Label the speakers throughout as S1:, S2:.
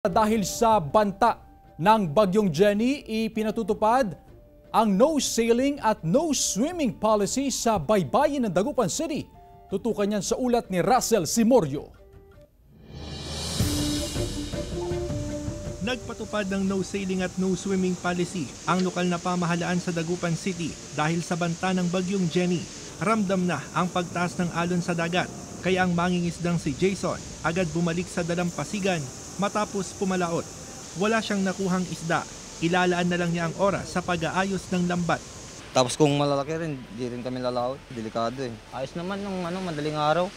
S1: Dahil sa banta ng Bagyong Jenny, ipinatutupad ang no sailing at no swimming policy sa baybayin ng Dagupan City. Tutukan yan sa ulat ni Russell Simorio.
S2: Nagpatupad ng no sailing at no swimming policy ang lokal na pamahalaan sa Dagupan City dahil sa banta ng Bagyong Jenny. Ramdam na ang pagtaas ng alon sa dagat, kaya ang mangingisdang si Jason agad bumalik sa dalampasigan matapos pumalaot. Wala siyang nakuhang isda, ilalaan na lang niya ang oras sa pag-aayos ng lambat.
S3: Tapos kung malalaki rin, di rin kami lalaot. Delikado eh. Ayos naman nung madaling araw.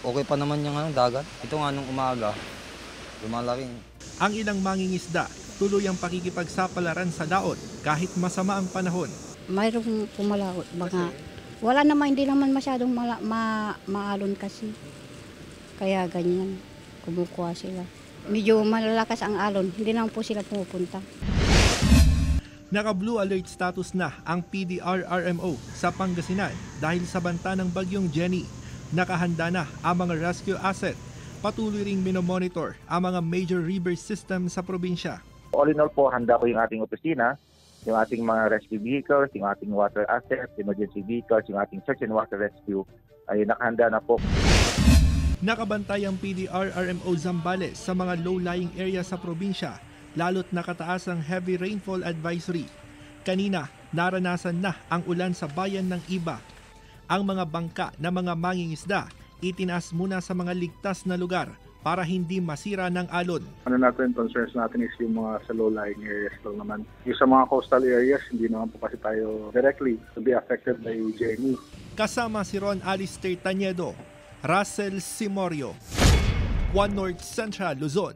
S3: Okay pa naman yung dagat. Ito nga nung umaga, lumalaki.
S2: Ang ilang mangingisda, tuloy ang pakikipagsapalaran sa daot kahit masama ang panahon.
S4: Mayroong pumalaot. Wala naman, hindi naman masyadong maalon kasi. Kaya ganyan, kumukuha sila. Medyo malalakas ang alon, hindi naman po sila pumupunta.
S2: Naka-blue alert status na ang PDRRMO sa Pangasinan dahil sa banta ng Bagyong Jenny. Nakahanda na ang mga rescue asset. Patuloy ring minomonitor ang mga major river system sa probinsya.
S5: All in all po, handa po yung ating opisina, yung ating mga rescue vehicles, yung ating water assets, emergency vehicles, yung ating search and water rescue ay nakahanda na po.
S2: Nakabantay ang PDRRMO Zambales sa mga low-lying area sa probinsya, lalo't nakataas ang heavy rainfall advisory. Kanina, naranasan na ang ulan sa bayan ng Iba. Ang mga bangka na mga mangingisda, itinaas muna sa mga ligtas na lugar para hindi masira ng alon.
S6: Ano natin, concerns natin is yung mga sa low-lying areas lang naman. Yung sa mga coastal areas, hindi naman po kasi tayo directly to be affected by Jenny.
S2: Kasama si Ron Alistair Tañedo, Russell Simorio, One North Central, Luzon.